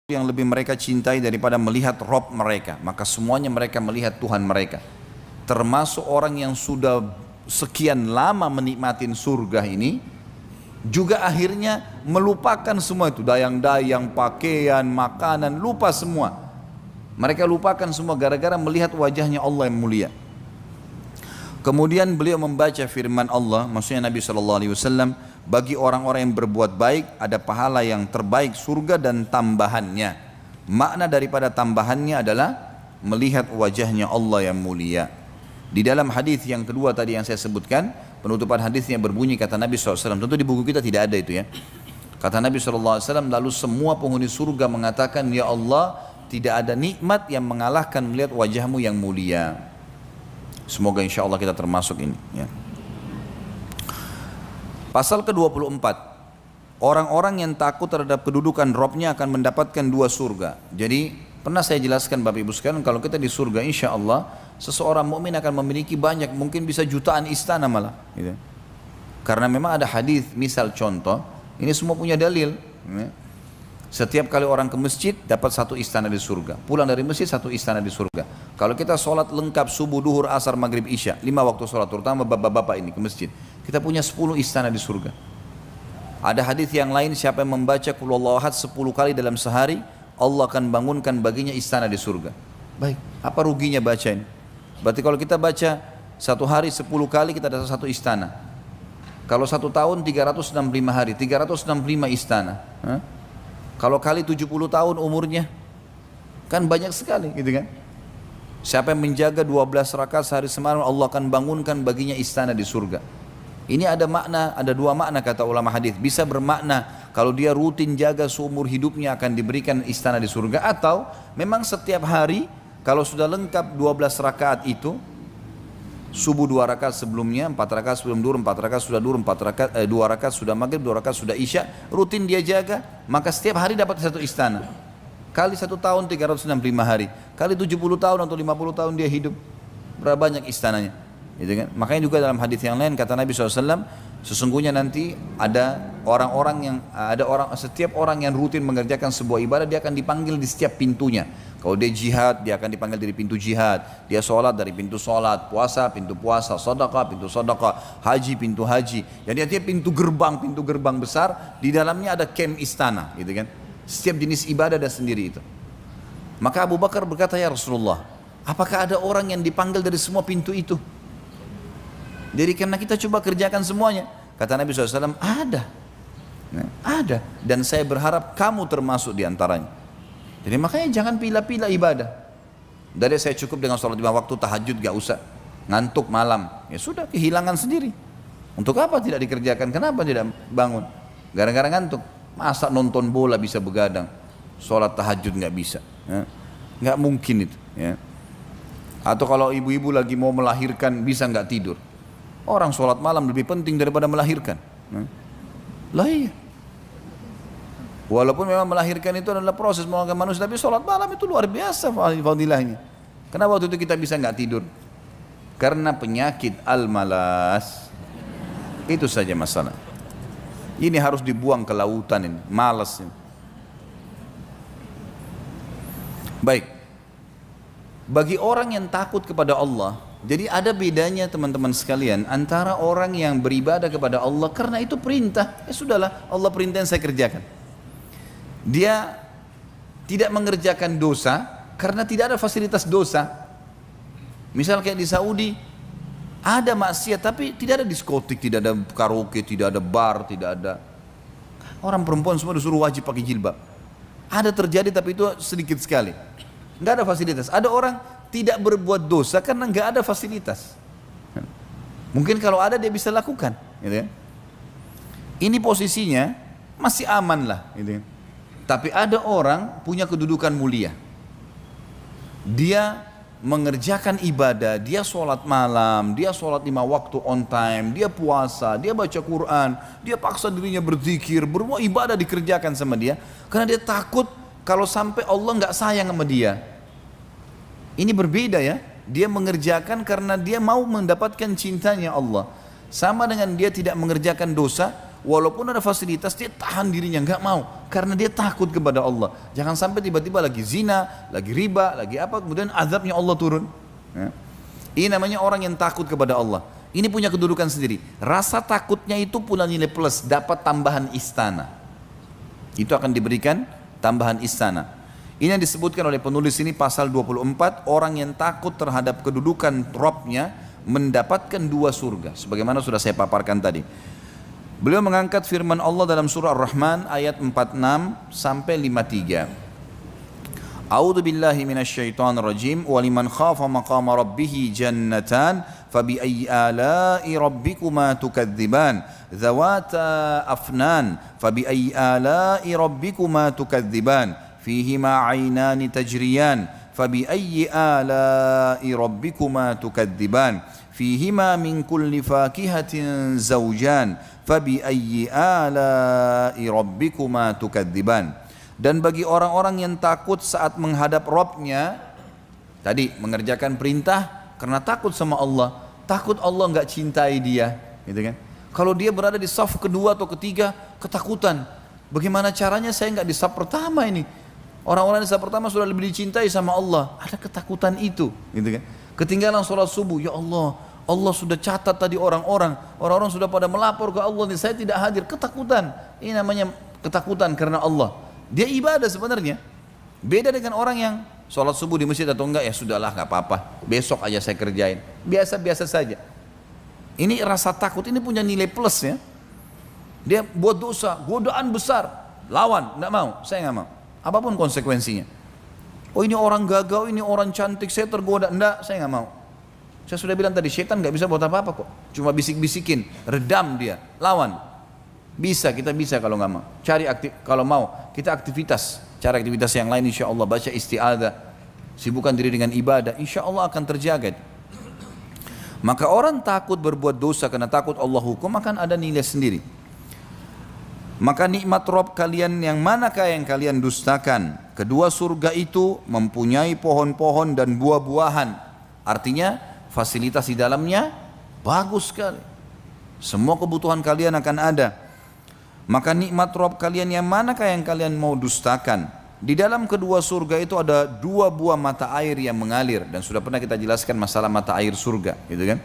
yang lebih mereka cintai daripada melihat Rob mereka. Maka semuanya mereka melihat Tuhan mereka. Termasuk orang yang sudah sekian lama menikmatin surga ini, juga akhirnya melupakan semua itu. Dayang-dayang, pakaian, makanan, lupa semua. Mereka lupakan semua gara-gara melihat wajahnya Allah yang mulia. Kemudian beliau membaca firman Allah, maksudnya Nabi SAW, bagi orang-orang yang berbuat baik ada pahala yang terbaik surga dan tambahannya. Makna daripada tambahannya adalah melihat wajahnya Allah yang mulia. Di dalam hadis yang kedua tadi yang saya sebutkan, penutupan hadisnya berbunyi kata Nabi SAW, tentu di buku kita tidak ada itu ya. Kata Nabi SAW, lalu semua penghuni surga mengatakan, ya Allah, tidak ada nikmat yang mengalahkan melihat wajahmu yang mulia. Semoga insya Allah kita termasuk ini ya. Pasal ke-24, orang-orang yang takut terhadap kedudukan Robnya akan mendapatkan dua surga. Jadi pernah saya jelaskan Bapak Ibu sekalian, kalau kita di surga insya Allah seseorang mukmin akan memiliki banyak, mungkin bisa jutaan istana malah gitu. Karena memang ada hadis, misal contoh, ini semua punya dalil ya. Setiap kali orang ke masjid dapat satu istana di surga, pulang dari masjid satu istana di surga. Kalau kita sholat lengkap subuh, duhur, asar, maghrib, isya, 5 waktu sholat, terutama bapak-bapak ini ke masjid, kita punya 10 istana di surga. Ada hadis yang lain, siapa yang membaca Qul Huwallahu Ahad 10 kali dalam sehari, Allah akan bangunkan baginya istana di surga. Baik, apa ruginya baca ini? Berarti kalau kita baca satu hari 10 kali kita dapat satu istana. Kalau satu tahun 365 hari, 365 istana. Kalau kali 70 tahun umurnya, kan banyak sekali gitu kan. Siapa yang menjaga 12 rakaat sehari semalam, Allah akan bangunkan baginya istana di surga. Ini ada makna, ada dua makna kata ulama hadis. Bisa bermakna kalau dia rutin jaga seumur hidupnya akan diberikan istana di surga, atau memang setiap hari kalau sudah lengkap 12 rakaat itu, subuh 2 rakaat sebelumnya, 4 rakaat sebelum duhur, 4 rakaat sudah duhur, 2 rakaat sudah maghrib, 2 rakaat sudah isya, rutin dia jaga, maka setiap hari dapat satu istana. Kali 1 tahun 365 hari, kali 70 tahun atau 50 tahun dia hidup, berapa banyak istananya gitu kan? Makanya juga dalam hadis yang lain kata Nabi SAW, sesungguhnya nanti ada setiap orang yang rutin mengerjakan sebuah ibadah, dia akan dipanggil di setiap pintunya. Kalau dia jihad, dia akan dipanggil dari pintu jihad. Dia sholat dari pintu sholat, puasa, pintu puasa, sedekah, pintu sedekah, haji, pintu haji. Jadi artinya pintu gerbang besar, di dalamnya ada kem istana, gitu kan. Setiap jenis ibadah ada sendiri itu. Maka Abu Bakar berkata, ya Rasulullah, apakah ada orang yang dipanggil dari semua pintu itu? Jadi karena kita coba kerjakan semuanya. Kata Nabi SAW, ada. Ada. Dan saya berharap kamu termasuk di antaranya. Jadi makanya jangan pilih-pilih ibadah. Dari saya cukup dengan sholat 5 waktu, tahajud gak usah. Ngantuk malam, ya sudah kehilangan sendiri. Untuk apa tidak dikerjakan? Kenapa tidak bangun? Gara-gara ngantuk. Masa nonton bola bisa begadang, sholat tahajud gak bisa ya? Gak mungkin itu ya. Atau kalau ibu-ibu lagi mau melahirkan bisa gak tidur. Orang sholat malam lebih penting daripada melahirkan ya? Lah iya. Walaupun memang melahirkan itu adalah proses melahirkan manusia, tapi sholat malam itu luar biasa fadilahnya. Kenapa waktu itu kita bisa nggak tidur? Karena penyakit al-malas. Itu saja masalah. Ini harus dibuang ke lautan ini, malas ini. Baik. Bagi orang yang takut kepada Allah, jadi ada bedanya teman-teman sekalian antara orang yang beribadah kepada Allah karena itu perintah, ya sudahlah Allah perintah yang saya kerjakan. Dia tidak mengerjakan dosa karena tidak ada fasilitas dosa. Misal kayak di Saudi ada maksiat tapi tidak ada diskotik, tidak ada karaoke, tidak ada bar, tidak ada. Orang perempuan semua disuruh wajib pakai jilbab. Ada terjadi tapi itu sedikit sekali. Nggak ada fasilitas. Ada orang tidak berbuat dosa karena nggak ada fasilitas. Mungkin kalau ada dia bisa lakukan, gitu ya. Ini posisinya masih aman lah, gitu ya. Tapi ada orang punya kedudukan mulia. Dia mengerjakan ibadah, dia sholat malam, dia sholat 5 waktu on time, dia puasa, dia baca Quran, dia paksa dirinya berzikir, berbuat ibadah dikerjakan sama dia. Karena dia takut kalau sampai Allah nggak sayang sama dia. Ini berbeda ya. Dia mengerjakan karena dia mau mendapatkan cintanya Allah. Sama dengan dia tidak mengerjakan dosa, walaupun ada fasilitas dia tahan dirinya, nggak mau, karena dia takut kepada Allah. Jangan sampai tiba-tiba lagi zina, lagi riba, lagi apa, kemudian azabnya Allah turun. Ya. Ini namanya orang yang takut kepada Allah. Ini punya kedudukan sendiri. Rasa takutnya itu punya nilai plus, dapat tambahan istana. Itu akan diberikan tambahan istana. Ini yang disebutkan oleh penulis ini pasal 24, orang yang takut terhadap kedudukan Robnya mendapatkan 2 surga. Sebagaimana sudah saya paparkan tadi. Beliau mengangkat firman Allah dalam surah Ar-Rahman ayat 46 sampai 53. A'udzu billahi minasyaitonir rajim wa liman khafa maqama rabbih jannatan fabiayyi ala'i rabbikuma tukadziban dzawata afnan fabiayyi ala'i rabbikuma tukadziban fihima 'ainani tajriyan fabiayyi ala'i rabbikuma tukadziban fihima min kulli fakihatin zawjan fabiayyi ala'i rabbikuma tukadziban. Dan bagi orang-orang yang takut saat menghadap Robnya, tadi mengerjakan perintah karena takut sama Allah, takut Allah nggak cintai dia, gitu kan? Kalau dia berada di saf kedua atau ketiga, ketakutan. Bagaimana caranya saya nggak di saf pertama ini? Orang-orang di saf pertama sudah lebih dicintai sama Allah, ada ketakutan itu, gitu kan? Ketinggalan sholat subuh, ya Allah, Allah sudah catat tadi orang-orang sudah pada melapor ke Allah, saya tidak hadir, ketakutan. Ini namanya ketakutan karena Allah. Dia ibadah sebenarnya. Beda dengan orang yang sholat subuh di masjid atau enggak, ya sudahlah nggak apa-apa, besok aja saya kerjain, biasa-biasa saja. Ini rasa takut ini punya nilai plus ya. Dia buat dosa, godaan besar, lawan, nggak mau, saya nggak mau. Apapun konsekuensinya. Oh ini orang gagal, ini orang cantik, saya tergoda, enggak, saya nggak mau. Saya sudah bilang tadi, syaitan nggak bisa buat apa-apa kok, cuma bisik-bisikin, redam dia, lawan. Bisa, kita bisa kalau nggak mau. Kalau mau, kita aktivitas. Cara aktivitas yang lain insya Allah, baca isti'adzah, sibukkan diri dengan ibadah, insya Allah akan terjaga. Maka orang takut berbuat dosa karena takut Allah hukum akan ada nilai sendiri. Maka nikmat Rob kalian yang manakah yang kalian dustakan? Kedua surga itu mempunyai pohon-pohon dan buah-buahan. Artinya fasilitas di dalamnya bagus sekali. Semua kebutuhan kalian akan ada. Maka nikmat Rob kalian yang manakah yang kalian mau dustakan? Di dalam kedua surga itu ada 2 buah mata air yang mengalir. Dan sudah pernah kita jelaskan masalah mata air surga, gitu kan?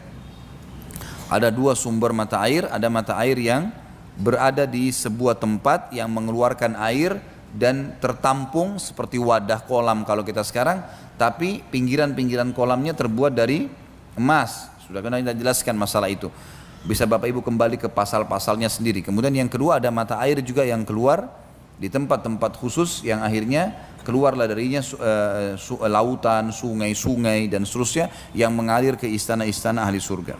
Ada 2 sumber mata air. Ada mata air yang berada di sebuah tempat yang mengeluarkan air dan tertampung seperti wadah kolam kalau kita sekarang. Tapi pinggiran-pinggiran kolamnya terbuat dari emas. Sudah pernah kita jelaskan masalah itu. Bisa Bapak Ibu kembali ke pasal-pasalnya sendiri. Kemudian yang kedua ada mata air juga yang keluar di tempat-tempat khusus yang akhirnya keluarlah darinya lautan, sungai-sungai dan seterusnya yang mengalir ke istana-istana ahli surga.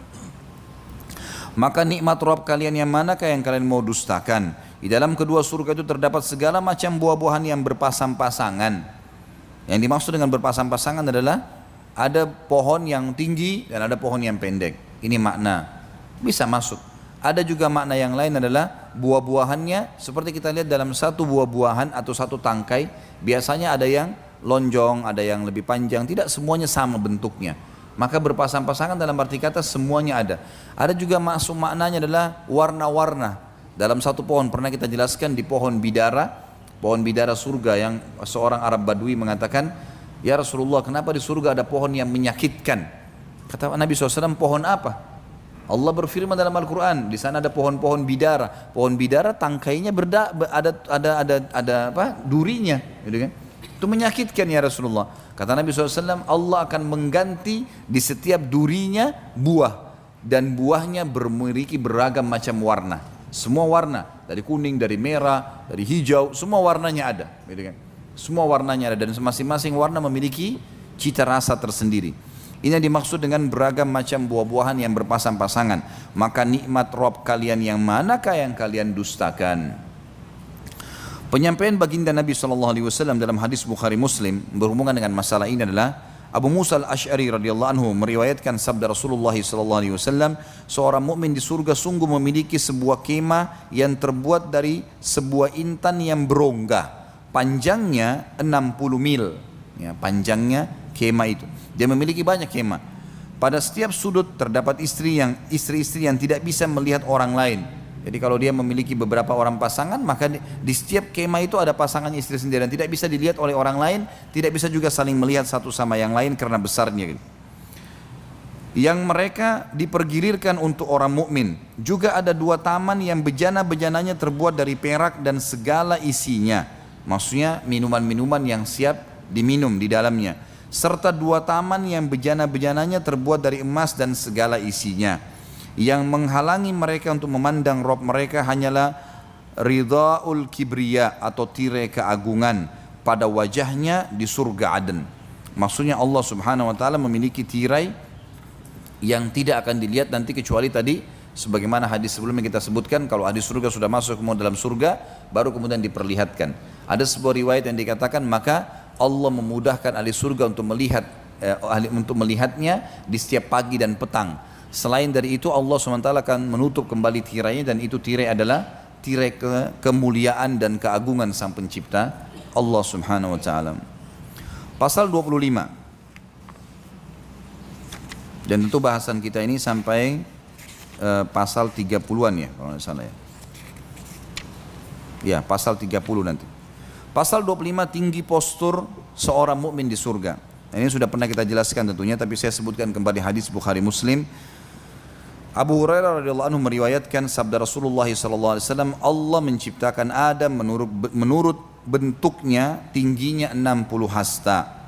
Maka nikmat Rabb kalian yang manakah yang kalian mau dustakan? Di dalam kedua surga itu terdapat segala macam buah-buahan yang berpasang-pasangan. Yang dimaksud dengan berpasang-pasangan adalah ada pohon yang tinggi dan ada pohon yang pendek. Ini makna. Bisa masuk. Ada juga makna yang lain adalah buah-buahannya seperti kita lihat dalam satu buah-buahan atau satu tangkai, biasanya ada yang lonjong, ada yang lebih panjang, tidak semuanya sama bentuknya. Maka berpasang-pasangan dalam arti kata semuanya ada. Ada juga masuk maknanya adalah warna-warna. Dalam satu pohon pernah kita jelaskan di pohon bidara surga yang seorang Arab Badui mengatakan, "Ya Rasulullah, kenapa di surga ada pohon yang menyakitkan?" Kata Nabi SAW, "Pohon apa?" Allah berfirman dalam Al-Quran, di sana ada pohon-pohon bidara. Pohon bidara tangkainya ada durinya, gitu kan? Itu menyakitkan ya Rasulullah. Kata Nabi SAW, Allah akan mengganti di setiap durinya buah, dan buahnya memiliki beragam macam warna. Semua warna, dari kuning, dari merah, dari hijau, semua warnanya ada, gitu kan? Semua warnanya ada dan masing-masing warna memiliki cita rasa tersendiri. Ini yang dimaksud dengan beragam macam buah-buahan yang berpasang-pasangan. Maka nikmat Rabb kalian yang manakah yang kalian dustakan? Penyampaian baginda Nabi SAW dalam hadis Bukhari Muslim berhubungan dengan masalah ini adalah Abu Musa al-Ash'ari radhiyallahu anhu meriwayatkan sabda Rasulullah SAW, seorang mukmin di surga sungguh memiliki sebuah kemah yang terbuat dari sebuah intan yang berongga, panjangnya 60 mil, ya, panjangnya kemah itu. Dia memiliki banyak kemah. Pada setiap sudut terdapat istri-istri yang tidak bisa melihat orang lain. Jadi kalau dia memiliki beberapa orang pasangan, maka di setiap kemah itu ada pasangan istri sendiri dan tidak bisa dilihat oleh orang lain, tidak bisa juga saling melihat satu sama yang lain karena besarnya gitu. Yang mereka dipergilirkan untuk orang mukmin. Juga ada 2 taman yang bejana-bejananya terbuat dari perak dan segala isinya. Maksudnya minuman-minuman yang siap diminum di dalamnya. Serta 2 taman yang bejana-bejananya terbuat dari emas dan segala isinya. Yang menghalangi mereka untuk memandang Rabb mereka hanyalah ridhaul kibriya atau tirai keagungan pada wajahnya di surga Aden. Maksudnya Allah Subhanahu wa taala memiliki tirai yang tidak akan dilihat nanti kecuali tadi sebagaimana hadis sebelumnya kita sebutkan, kalau ahli surga sudah masuk ke dalam surga baru kemudian diperlihatkan. Ada sebuah riwayat yang dikatakan maka Allah memudahkan ahli surga untuk melihatnya di setiap pagi dan petang. Selain dari itu Allah SWT akan menutup kembali tirainya, dan itu tirai adalah tirai kemuliaan dan keagungan Sang Pencipta Allah Subhanahu wa taala. Pasal 25. Dan tentu bahasan kita ini sampai pasal 30-an ya kalau tidak salah ya. Ya, pasal 30 nanti. Pasal 25 tinggi postur seorang mukmin di surga. Ini sudah pernah kita jelaskan tentunya, tapi saya sebutkan kembali hadis Bukhari Muslim. Abu Hurairah radhiyallahu anhu meriwayatkan sabda Rasulullah SAW, Allah menciptakan Adam menurut bentuknya tingginya 60 hasta.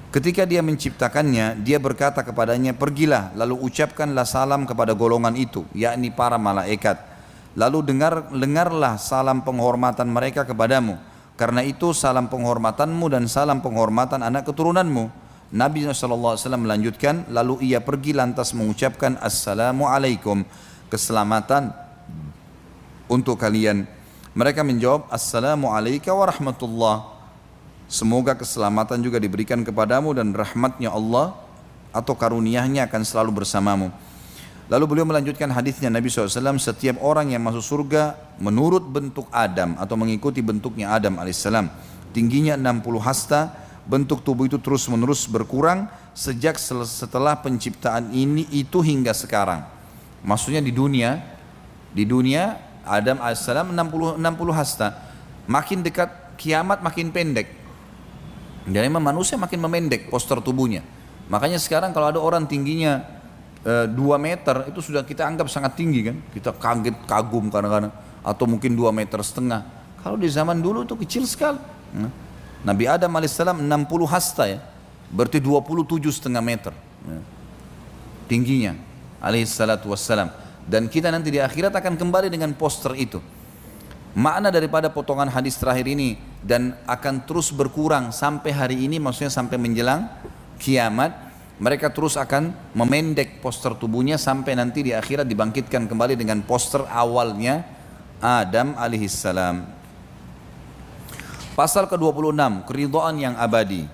Ketika dia menciptakannya, dia berkata kepadanya, pergilah lalu ucapkanlah salam kepada golongan itu, yakni para malaikat. Lalu dengarlah salam penghormatan mereka kepadamu. Karena itu salam penghormatanmu dan salam penghormatan anak keturunanmu. Nabi SAW melanjutkan, lalu ia pergi lantas mengucapkan Assalamualaikum, keselamatan untuk kalian. Mereka menjawab, Assalamualaikum warahmatullah. Semoga keselamatan juga diberikan kepadamu dan rahmatnya Allah atau karunia-Nya akan selalu bersamamu. Lalu beliau melanjutkan hadisnya Nabi SAW, setiap orang yang masuk surga menurut bentuk Adam atau mengikuti bentuknya Adam alaihissalam, tingginya 60 hasta, bentuk tubuh itu terus menerus berkurang sejak setelah penciptaan ini itu hingga sekarang. Maksudnya di dunia Adam alaihissalam 60 hasta, makin dekat kiamat makin pendek. Dan memang manusia makin memendek postur tubuhnya. Makanya sekarang kalau ada orang tingginya 2 meter itu sudah kita anggap sangat tinggi kan, kita kaget kagum kadang-kadang, atau mungkin 2,5 meter. Kalau di zaman dulu itu kecil sekali. Nabi Adam alaihissalam 60 hasta ya, berarti 27,5 meter tingginya alaihissalatu wassalam. Dan kita nanti di akhirat akan kembali dengan poster itu. Makna daripada potongan hadis terakhir ini, dan akan terus berkurang sampai hari ini, maksudnya sampai menjelang kiamat. Mereka terus akan memendek poster tubuhnya sampai nanti di akhirat dibangkitkan kembali dengan poster awalnya Adam alaihissalam. Pasal ke-26, keridhaan yang abadi.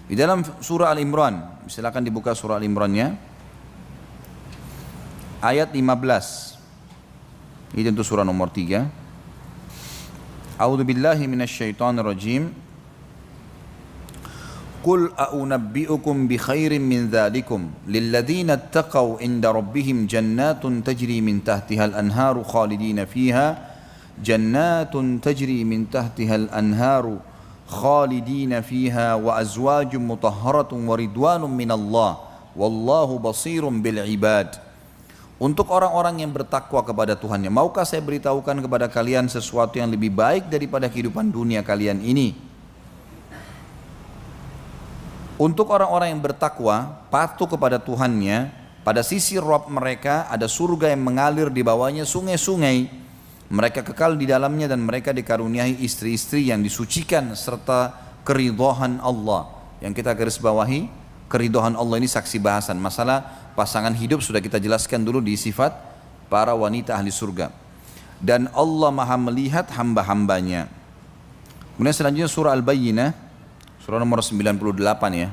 Di dalam surah Al-Imran, silakan dibuka surah Al-Imrannya, ayat 15. Ini tentu surah nomor 3. A'udzu billahi minasyaitonir rajim. Qul a'unabbi'ukum bi khairin min dzalikum lilladzina ittaqaw 'inda rabbihim jannatun tajri min tahtiha al-anharu khalidina fiha jannatun tajri min tahtiha al-anharu khalidina fiha wa azwajun mutahharatun wa ridwanun minallah wallahu basirun bil ibad. Untuk orang-orang yang bertakwa kepada Tuhannya, maukah saya beritahukan kepada kalian sesuatu yang lebih baik daripada kehidupan dunia kalian ini? Untuk orang-orang yang bertakwa, patuh kepada Tuhannya, pada sisi Rabb mereka ada surga yang mengalir di bawahnya sungai-sungai. Mereka kekal di dalamnya dan mereka dikaruniai istri-istri yang disucikan serta keridhaan Allah. Yang kita garis bawahi, keridhaan Allah ini saksi bahasan. Masalah pasangan hidup sudah kita jelaskan dulu di sifat para wanita ahli surga. Dan Allah maha melihat hamba-hambanya. Kemudian selanjutnya surah Al-Bayyinah, surah nomor 98 ya,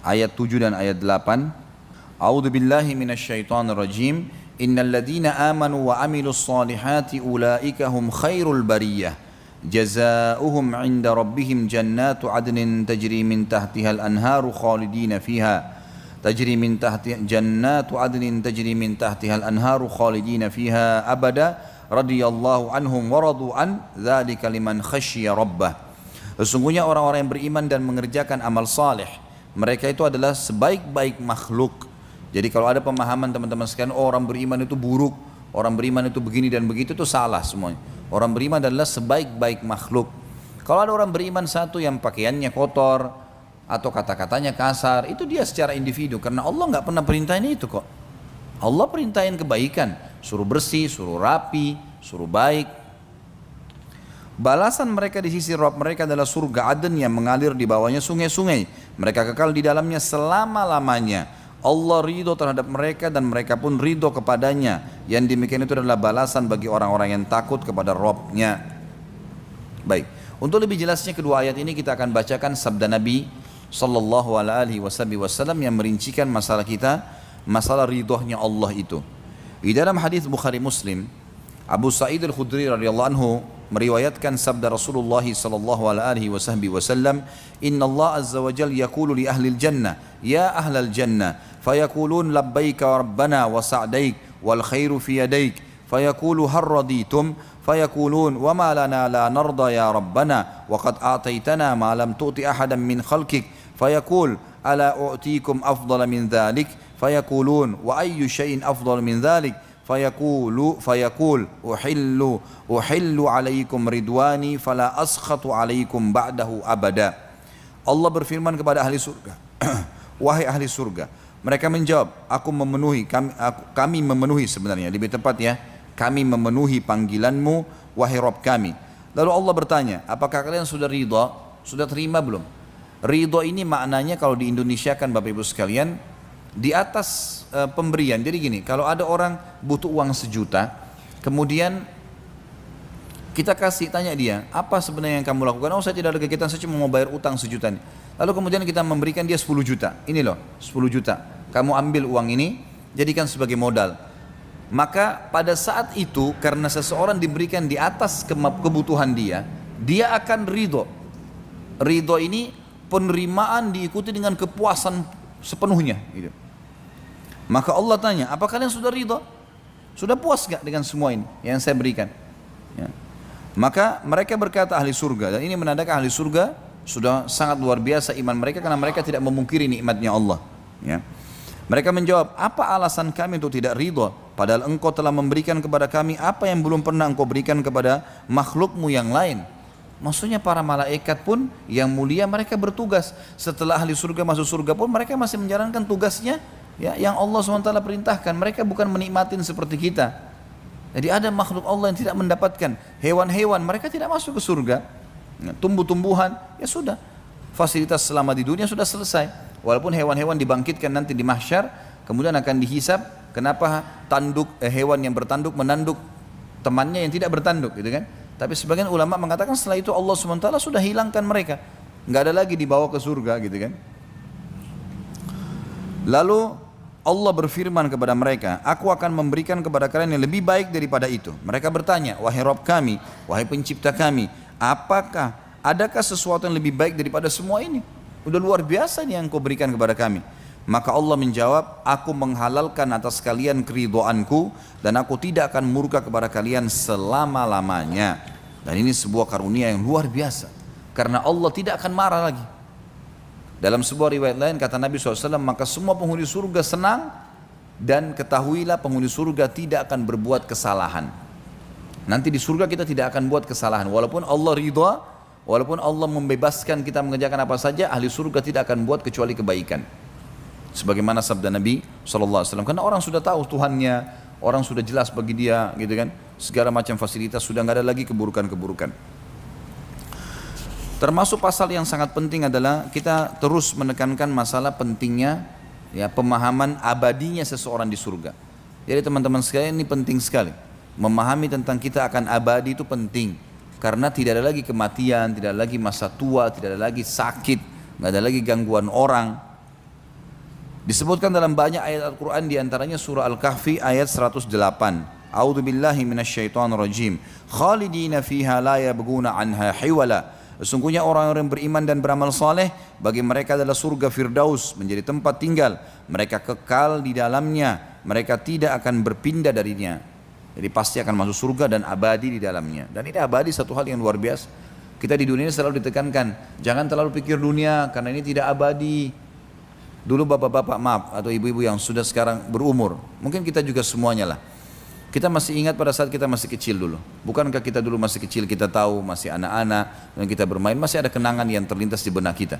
ayat 7 dan ayat 8. A'udzu billahi minasyaitonir rajim. Innal ladzina amanu wa amilus solihati ulaika hum khairul bariyah. Jazaohum 'inda rabbihim jannatu 'adnin tajri min tahtihal anharu khalidina fiha. tajri min tahti jannatu adnin tajri min tahtiha al-anharu khalidina fiha abada radhiyallahu anhum wa radu an dzalika liman khasyiya rabbah. Sesungguhnya orang-orang yang beriman dan mengerjakan amal saleh, mereka itu adalah sebaik-baik makhluk. Jadi kalau ada pemahaman teman-teman sekalian, oh, orang beriman itu buruk, orang beriman itu begini dan begitu, itu salah semuanya. Orang beriman adalah sebaik-baik makhluk. Kalau ada orang beriman satu yang pakaiannya kotor atau kata-katanya kasar, itu dia secara individu, karena Allah nggak pernah perintahin itu kok. Allah perintahin kebaikan, suruh bersih, suruh rapi, suruh baik. Balasan mereka di sisi Rabb mereka adalah surga Aden yang mengalir di bawahnya sungai-sungai. Mereka kekal di dalamnya selama-lamanya. Allah ridho terhadap mereka dan mereka pun ridho kepadanya. Yang demikian itu adalah balasan bagi orang-orang yang takut kepada Rabb-nya. Baik, untuk lebih jelasnya kedua ayat ini kita akan bacakan sabda Nabi sallallahu alaihi wasallam yang merincikan masalah kita, masalah ridhonya Allah itu. Di dalam hadis Bukhari Muslim, Abu Sa'id Al-Khudri radhiyallahu anhu meriwayatkan sabda Rasulullah sallallahu alaihi wasallam, "Inna Allah azza wa jalla yaqulu li ahli al-jannah, ya ahlal jannah, fayaqulun labbaika rabbana wa sa'daik wal khairu fi yadaik, fayaqulu har raditum, fayaqulun wa ma lana la narda ya rabbana wa qad a'taytana ma lam tu'ti ahadan min khalqik, fayaqul ala u'tikum afdala min dhalik, fayaqulun wa ayyu shay'in afdal min dhalik, fayaqul uhillu alaikum ridwani fala askhatu alaikum ba'dahu abada." Allah berfirman kepada ahli surga, wahai ahli surga. Mereka menjawab, kami memenuhi, sebenarnya lebih tepat ya, kami memenuhi panggilanmu wahai Rabb kami. Lalu Allah bertanya, apakah kalian sudah ridha? Sudah terima belum? Ridha ini maknanya kalau di Indonesia kan Bapak Ibu sekalian, di atas pemberian. Jadi gini, kalau ada orang butuh uang 1 juta, kemudian kita tanya dia, apa sebenarnya yang kamu lakukan? Oh, saya tidak ada kegiatan, saya cuma mau bayar utang 1 juta. Lalu kemudian kita memberikan dia 10 juta. Ini loh, 10 juta. Kamu ambil uang ini, jadikan sebagai modal. Maka pada saat itu, karena seseorang diberikan di atas kebutuhan dia, dia akan ridho. Ridho ini penerimaan diikuti dengan kepuasan sepenuhnya. Gitu. Maka Allah tanya, apa kalian sudah ridho? Sudah puas gak dengan semua ini yang saya berikan? Ya. Maka mereka berkata ahli surga, dan ini menandakan ahli surga sudah sangat luar biasa iman mereka, karena mereka tidak memungkiri nikmatnya Allah. Ya. Mereka menjawab, apa alasan kami untuk tidak ridho? Padahal engkau telah memberikan kepada kami apa yang belum pernah engkau berikan kepada makhlukmu yang lain. Maksudnya para malaikat pun yang mulia mereka bertugas. Setelah ahli surga masuk surga pun mereka masih menjalankan tugasnya ya, yang Allah SWT perintahkan. Mereka bukan menikmatin seperti kita. Jadi ada makhluk Allah yang tidak mendapatkan. Hewan-hewan mereka tidak masuk ke surga. Tumbuh-tumbuhan ya sudah, fasilitas selama di dunia sudah selesai. Walaupun hewan-hewan dibangkitkan nanti di mahsyar, kemudian akan dihisab. Kenapa hewan yang bertanduk menanduk temannya yang tidak bertanduk, gitu kan? Tapi sebagian ulama mengatakan setelah itu Allah SWT sudah hilangkan mereka, nggak ada lagi dibawa ke surga, gitu kan? Lalu Allah berfirman kepada mereka, aku akan memberikan kepada kalian yang lebih baik daripada itu. Mereka bertanya, wahai Rabb kami, wahai pencipta kami, adakah sesuatu yang lebih baik daripada semua ini? Udah luar biasa nih yang kau berikan kepada kami. Maka Allah menjawab, aku menghalalkan atas kalian keridhoanku dan aku tidak akan murka kepada kalian selama-lamanya. Dan ini sebuah karunia yang luar biasa, karena Allah tidak akan marah lagi. Dalam sebuah riwayat lain kata Nabi SAW, maka semua penghuni surga senang, dan ketahuilah penghuni surga tidak akan berbuat kesalahan. Nanti di surga kita tidak akan buat kesalahan, walaupun Allah ridha, walaupun Allah membebaskan kita mengerjakan apa saja, ahli surga tidak akan buat kecuali kebaikan. Sebagaimana sabda Nabi SAW, karena orang sudah tahu Tuhannya, orang sudah jelas bagi dia, gitu kan, segala macam fasilitas, sudah nggak ada lagi keburukan-keburukan. Termasuk pasal yang sangat penting adalah kita terus menekankan masalah pentingnya ya pemahaman abadinya seseorang di surga. Jadi teman-teman sekalian, ini penting sekali. Memahami tentang kita akan abadi itu penting, karena tidak ada lagi kematian, tidak ada lagi masa tua, tidak ada lagi sakit, nggak ada lagi gangguan orang. Disebutkan dalam banyak ayat Al-Quran, diantaranya surah Al-Kahfi ayat 108. A'udzu billahi minasyaitonir rajim. Khalidina fiha la yabghuna anha hiwala. Sesungguhnya orang-orang yang beriman dan beramal saleh, bagi mereka adalah surga Firdaus, menjadi tempat tinggal. Mereka kekal di dalamnya, mereka tidak akan berpindah darinya. Jadi pasti akan masuk surga dan abadi di dalamnya. Dan ini abadi satu hal yang luar biasa. Kita di dunia ini selalu ditekankan, jangan terlalu pikir dunia karena ini tidak abadi. Dulu bapak-bapak maaf atau ibu-ibu yang sudah sekarang berumur, mungkin kita juga semuanya lah. Kita masih ingat pada saat kita masih kecil dulu. Bukankah kita dulu masih kecil, kita tahu masih anak-anak dan kita bermain, masih ada kenangan yang terlintas di benak kita.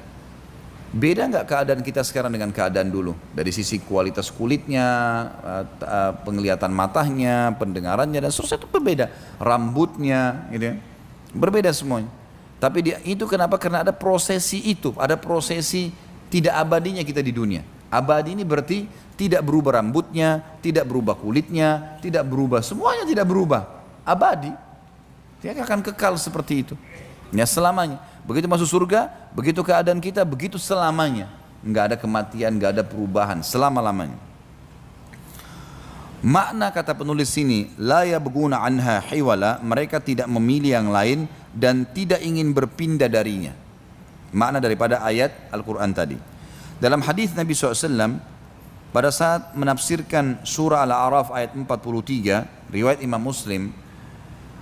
Beda nggak keadaan kita sekarang dengan keadaan dulu? Dari sisi kualitas kulitnya, penglihatan matanya, pendengarannya dan seterusnya itu berbeda. Rambutnya, gitu ya. Berbeda semuanya. Tapi itu kenapa? Karena ada prosesi itu, ada prosesi tidak abadinya kita di dunia. Abadi ini berarti tidak berubah rambutnya, tidak berubah kulitnya, tidak berubah, semuanya tidak berubah. Abadi. Dia akan kekal seperti itu. Ya selamanya. Begitu masuk surga, begitu keadaan kita, begitu selamanya. Enggak ada kematian, enggak ada perubahan, selama-lamanya. Makna kata penulis sini, la yabghuna anha hiwala, mereka tidak memilih yang lain dan tidak ingin berpindah darinya. Makna daripada ayat Al-Quran tadi. Dalam hadis Nabi SAW, pada saat menafsirkan surah Al-A'raf ayat 43, riwayat Imam Muslim,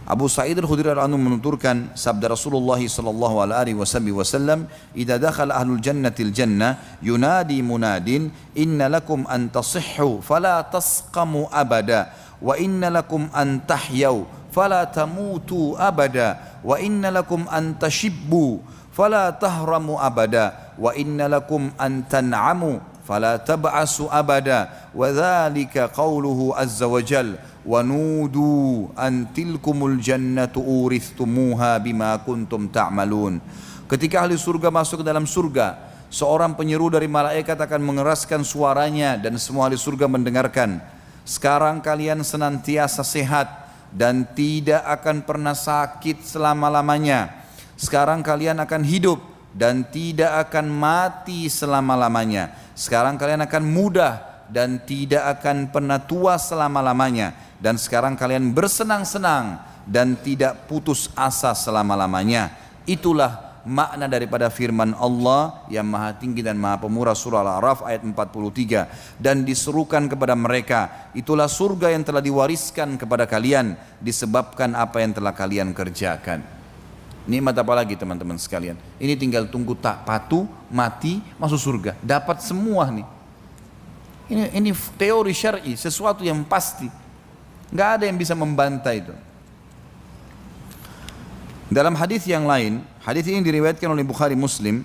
Abu Sa'id Al-Khudri radhiyallahu anhu menuturkan sabda Rasulullah sallallahu alaihi wasallam, "Idza dakhala ahlul jannati al-jannah yunadi munadin inna lakum an tasihhu fala tasqamu abada wa inna lakum an tahyau fala tamutu abada wa inna lakum an tashibbu fala tahramu abada wa inna lakum an tan'amu fala tab'asu abada wa dzalika qauluhu azza wa jalla wa nudu an tilkumul jannatu uristumuha bima kuntum ta'malun." Ketika ahli surga masuk ke dalam surga, seorang penyeru dari malaikat akan mengeraskan suaranya dan semua ahli surga mendengarkan. Sekarang kalian senantiasa sehat dan tidak akan pernah sakit selama-lamanya. Sekarang kalian akan hidup dan tidak akan mati selama-lamanya. Sekarang kalian akan muda dan tidak akan pernah tua selama-lamanya. Dan sekarang kalian bersenang-senang dan tidak putus asa selama-lamanya. Itulah makna daripada firman Allah yang maha tinggi dan maha pemurah, surah Al-A'raf ayat 43. Dan diserukan kepada mereka, itulah surga yang telah diwariskan kepada kalian disebabkan apa yang telah kalian kerjakan. Nikmat apa lagi teman-teman sekalian? Ini tinggal tunggu tak patuh, mati, masuk surga. Dapat semua nih. Ini teori syar'i, sesuatu yang pasti. Nggak ada yang bisa membantah itu. Dalam hadis yang lain, hadis ini diriwayatkan oleh Bukhari Muslim,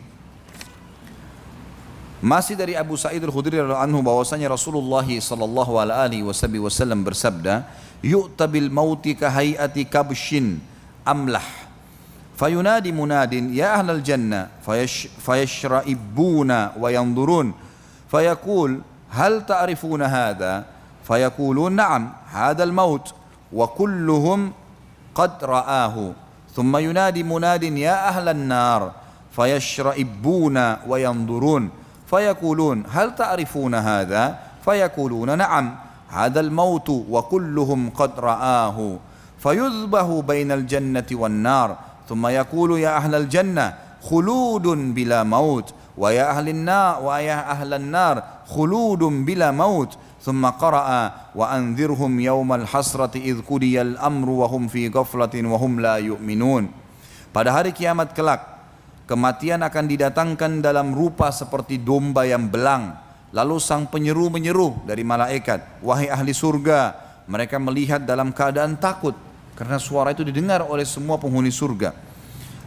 masih dari Abu Sa'id Al-Khudri radhiyallahu anhu, bahwasanya Rasulullah sallallahu alaihi wasallam bersabda, "Yu'ta bil mauti ka hay'ati kabshin amlah, fayunadi munadin ya ahlal jannah fayashra'ibuna wa yanzurun fayaqul hal ta'rifuna hadha fayaqulun na'am hadha al-maut wa kulluhum qad ra'ahu thumma yunadi munadin ya ahlan nar fayashra'ibuna wa yanzurun fayaqulun hal ta'rifuna hadha fayaquluna na'am hadha al-maut wa kulluhum qad ra'ahu fayudhbahu bainal jannati wan nar thumma yaqulu ya ahlal jannah khuludun bila maut wa ya ahlin nar wa ya ahlan nar khuludun bila maut ثم قرأ وأنذرهم يوم الحسرة إذ قضي الأمر وهم في غفلة وهم لا يؤمنون. Pada hari kiamat kelak, kematian akan didatangkan dalam rupa seperti domba yang belang. Lalu sang penyeru menyeru dari malaikat, wahai ahli surga. Mereka melihat dalam keadaan takut karena suara itu didengar oleh semua penghuni surga.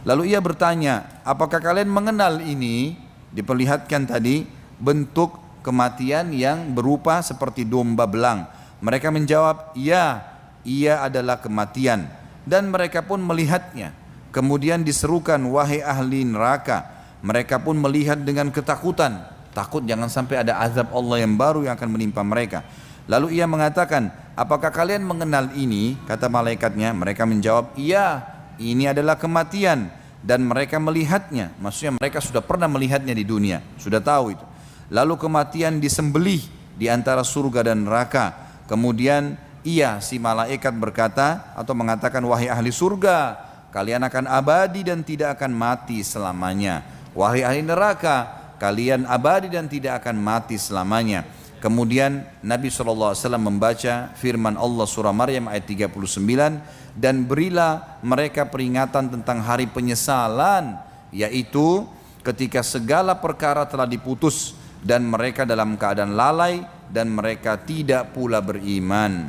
Lalu ia bertanya, apakah kalian mengenal ini? Diperlihatkan tadi bentuk kematian yang berupa seperti domba belang. Mereka menjawab, ya, ia adalah kematian. Dan mereka pun melihatnya. Kemudian diserukan, wahai ahli neraka. Mereka pun melihat dengan ketakutan. Takut jangan sampai ada azab Allah yang baru yang akan menimpa mereka. Lalu ia mengatakan, apakah kalian mengenal ini? Kata malaikatnya. Mereka menjawab, iya, ini adalah kematian. Dan mereka melihatnya. Maksudnya mereka sudah pernah melihatnya di dunia. Sudah tahu itu. Lalu kematian disembelih di antara surga dan neraka. Kemudian ia, si malaikat berkata atau mengatakan, wahai ahli surga, kalian akan abadi dan tidak akan mati selamanya. Wahai ahli neraka, kalian abadi dan tidak akan mati selamanya. Kemudian Nabi SAW membaca firman Allah surah Maryam ayat 39, dan berilah mereka peringatan tentang hari penyesalan, yaitu ketika segala perkara telah diputus dan mereka dalam keadaan lalai dan mereka tidak pula beriman.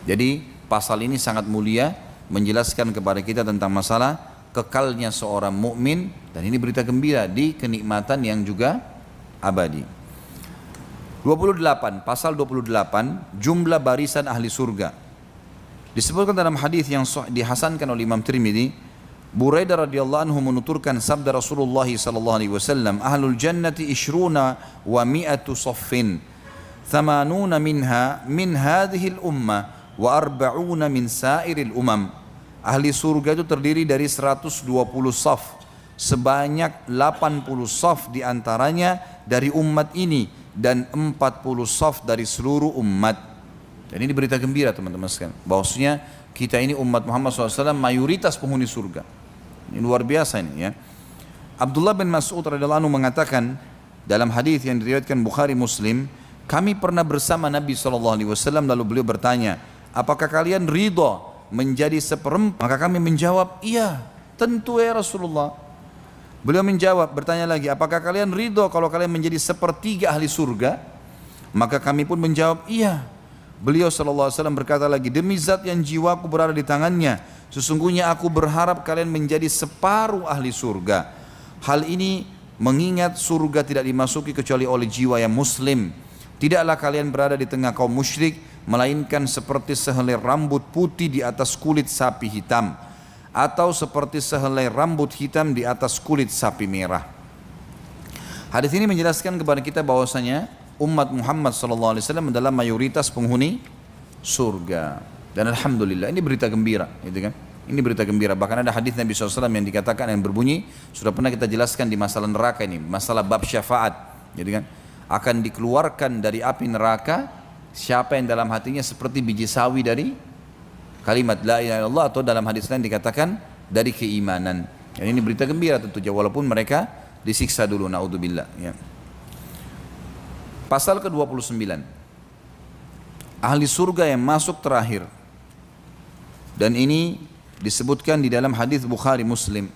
Jadi pasal ini sangat mulia, menjelaskan kepada kita tentang masalah kekalnya seorang mukmin, dan ini berita gembira di kenikmatan yang juga abadi. 28, pasal 28, jumlah barisan ahli surga. Disebutkan dalam hadis yang dihasankan oleh Imam Tirmidzi, Buraidah radhiyallahu anhu menuturkan sabda Rasulullah sallallahu alaihi wasallam, ahlul jannati ishruna wa mi'atu saffin, thamanuna minha min hadhihi al-ummah wa arba'una min sairil umam. Ahli surga itu terdiri dari 120 saf, sebanyak 80 saf diantaranya dari umat ini dan 40 saf dari seluruh umat. Dan ini berita gembira teman-teman sekalian, bahwasanya kita ini umat Muhammad SAW mayoritas penghuni surga. Ini luar biasa ini ya. Abdullah bin Mas'ud radhiyallahu anhu mengatakan dalam hadis yang diriwayatkan Bukhari Muslim, kami pernah bersama Nabi SAW, lalu beliau bertanya, apakah kalian ridha menjadi seperempat? Maka kami menjawab, iya tentu ya Rasulullah. Beliau menjawab, bertanya lagi, apakah kalian ridho kalau kalian menjadi sepertiga ahli surga? Maka kami pun menjawab, iya. Beliau SAW berkata lagi, demi zat yang jiwaku berada di tangannya, sesungguhnya aku berharap kalian menjadi separuh ahli surga. Hal ini mengingat surga tidak dimasuki kecuali oleh jiwa yang muslim. Tidaklah kalian berada di tengah kaum musyrik, melainkan seperti sehelai rambut putih di atas kulit sapi hitam, atau seperti sehelai rambut hitam di atas kulit sapi merah. Hadis ini menjelaskan kepada kita bahwasanya umat Muhammad SAW adalah mayoritas penghuni surga. Dan alhamdulillah ini berita gembira, gitu kan? Ini berita gembira. Bahkan ada hadis Nabi SAW yang dikatakan, yang berbunyi, sudah pernah kita jelaskan di masalah neraka ini, masalah bab syafaat, gitu kan? Akan dikeluarkan dari api neraka siapa yang dalam hatinya seperti biji sawi dari kalimat la ilaha illallah, atau dalam hadis lain dikatakan dari keimanan. Dan ini berita gembira tentunya, walaupun mereka disiksa dulu, naudzubillah ya. Pasal ke-29, ahli surga yang masuk terakhir. Dan ini disebutkan di dalam hadis Bukhari Muslim.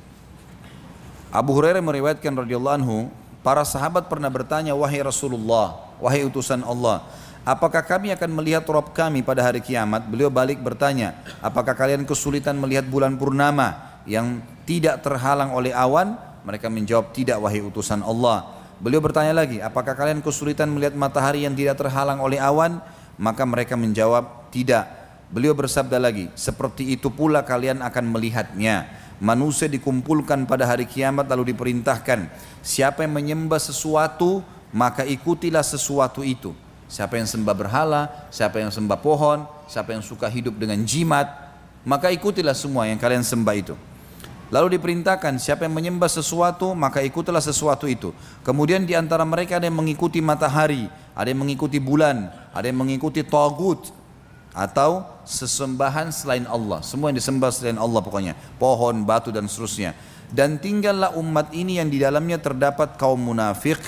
Abu Hurairah meriwayatkan radhiyallahu anhu, para sahabat pernah bertanya, wahai Rasulullah, wahai utusan Allah, apakah kami akan melihat Rabb kami pada hari kiamat? Beliau balik bertanya, apakah kalian kesulitan melihat bulan purnama yang tidak terhalang oleh awan? Mereka menjawab, tidak wahai utusan Allah. Beliau bertanya lagi, apakah kalian kesulitan melihat matahari yang tidak terhalang oleh awan? Maka mereka menjawab, tidak. Beliau bersabda lagi, seperti itu pula kalian akan melihatnya. Manusia dikumpulkan pada hari kiamat lalu diperintahkan, siapa yang menyembah sesuatu maka ikutilah sesuatu itu. Siapa yang sembah berhala, siapa yang sembah pohon, siapa yang suka hidup dengan jimat, maka ikutilah semua yang kalian sembah itu. Lalu diperintahkan, siapa yang menyembah sesuatu, maka ikutilah sesuatu itu. Kemudian di antara mereka ada yang mengikuti matahari, ada yang mengikuti bulan, ada yang mengikuti tagut, atau sesembahan selain Allah. Semua yang disembah selain Allah pokoknya, pohon, batu dan seterusnya. Dan tinggallah umat ini yang di dalamnya terdapat kaum munafik.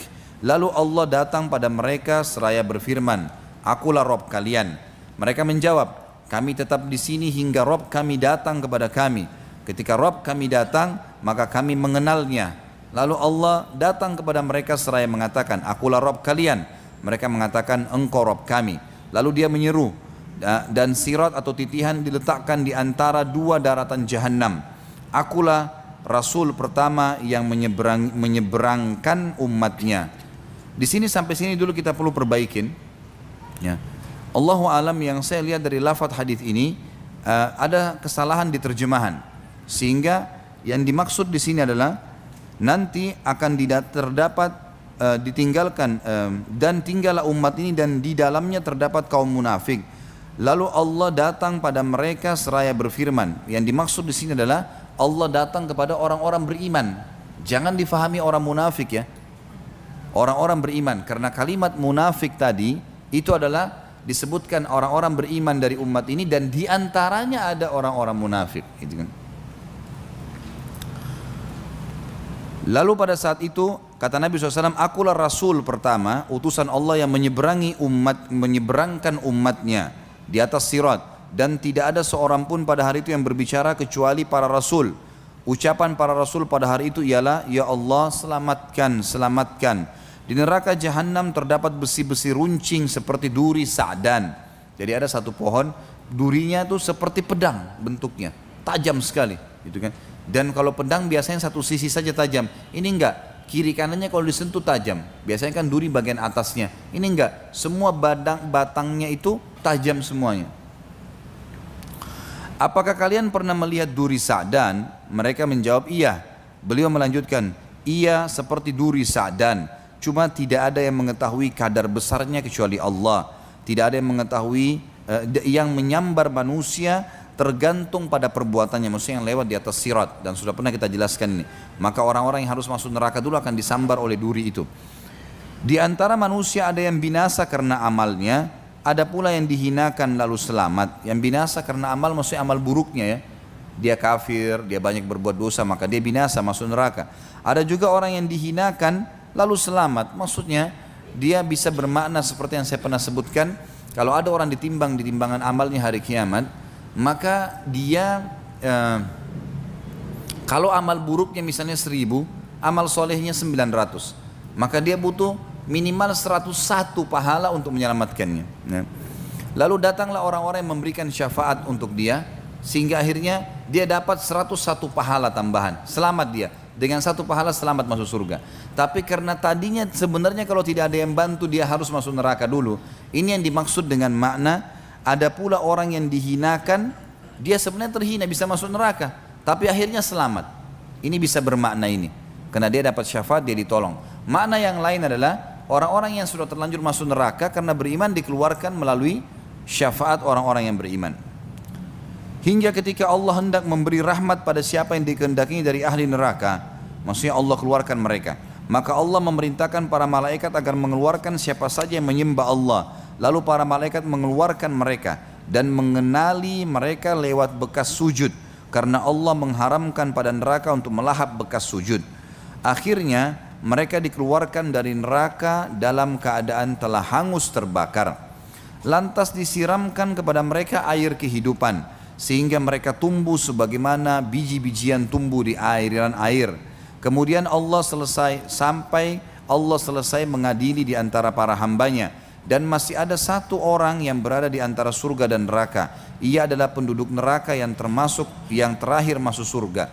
Lalu Allah datang pada mereka seraya berfirman, akulah Rabb kalian. Mereka menjawab, kami tetap di sini hingga Rabb kami datang kepada kami. Ketika Rabb kami datang, maka kami mengenalnya. Lalu Allah datang kepada mereka seraya mengatakan, akulah Rabb kalian. Mereka mengatakan, engkau Rabb kami. Lalu dia menyeru, dan sirat atau titihan diletakkan di antara dua daratan Jahannam. Akulah Rasul pertama yang menyeberangkan umatnya. Di sini sampai sini dulu kita perlu perbaikin. Ya. Allahu alam, yang saya lihat dari lafaz hadis ini ada kesalahan di terjemahan, sehingga yang dimaksud di sini adalah nanti akan terdapat ditinggalkan dan tinggallah umat ini dan di dalamnya terdapat kaum munafik. Lalu Allah datang pada mereka seraya berfirman. Yang dimaksud di sini adalah Allah datang kepada orang-orang beriman. Jangan difahami orang munafik ya. Orang-orang beriman, karena kalimat munafik tadi itu adalah disebutkan orang-orang beriman dari umat ini dan diantaranya ada orang-orang munafik. Gitu kan. Lalu pada saat itu kata Nabi SAW, akulah Rasul pertama, utusan Allah yang menyeberangkan umatnya di atas sirat. Dan tidak ada seorang pun pada hari itu yang berbicara kecuali para Rasul. Ucapan para Rasul pada hari itu ialah, ya Allah selamatkan, selamatkan. Di neraka Jahannam terdapat besi-besi runcing seperti duri sa'dan. Jadi ada satu pohon, durinya tuh seperti pedang bentuknya, tajam sekali, gitu kan. Dan kalau pedang biasanya satu sisi saja tajam, ini enggak, kiri kanannya kalau disentuh tajam. Biasanya kan duri bagian atasnya, ini enggak, semua batangnya itu tajam semuanya. Apakah kalian pernah melihat duri sa'dan? Mereka menjawab iya. Beliau melanjutkan, iya seperti duri sa'dan, cuma tidak ada yang mengetahui kadar besarnya kecuali Allah. Tidak ada yang mengetahui yang menyambar manusia tergantung pada perbuatannya, maksudnya yang lewat di atas sirat, dan sudah pernah kita jelaskan ini. Maka orang-orang yang harus masuk neraka dulu akan disambar oleh duri itu. Di antara manusia ada yang binasa karena amalnya, ada pula yang dihinakan lalu selamat. Yang binasa karena amal maksudnya amal buruknya ya. Dia kafir, dia banyak berbuat dosa, maka dia binasa masuk neraka. Ada juga orang yang dihinakan lalu selamat, maksudnya dia bisa bermakna seperti yang saya pernah sebutkan. Kalau ada orang ditimbang di timbangan amalnya hari kiamat, maka dia kalau amal buruknya misalnya 1000, amal solehnya 900, maka dia butuh minimal 101 pahala untuk menyelamatkannya. Lalu datanglah orang-orang yang memberikan syafaat untuk dia, sehingga akhirnya dia dapat 101 pahala tambahan, selamat dia. Dengan 1 pahala selamat masuk surga. Tapi karena tadinya sebenarnya kalau tidak ada yang bantu dia harus masuk neraka dulu. Ini yang dimaksud dengan makna. Ada pula orang yang dihinakan, dia sebenarnya terhina bisa masuk neraka, tapi akhirnya selamat. Ini bisa bermakna ini, karena dia dapat syafaat, dia ditolong. Makna yang lain adalah orang-orang yang sudah terlanjur masuk neraka karena beriman dikeluarkan melalui syafaat orang-orang yang beriman. Hingga ketika Allah hendak memberi rahmat pada siapa yang dikehendakinya dari ahli neraka, maksudnya Allah keluarkan mereka, maka Allah memerintahkan para malaikat agar mengeluarkan siapa saja yang menyembah Allah. Lalu para malaikat mengeluarkan mereka dan mengenali mereka lewat bekas sujud, karena Allah mengharamkan pada neraka untuk melahap bekas sujud. Akhirnya mereka dikeluarkan dari neraka dalam keadaan telah hangus terbakar. Lantas disiramkan kepada mereka air kehidupan, sehingga mereka tumbuh sebagaimana biji-bijian tumbuh di aliran air. Kemudian Allah selesai mengadili di antara para hambanya. Dan masih ada satu orang yang berada di antara surga dan neraka. Ia adalah penduduk neraka yang termasuk yang terakhir masuk surga.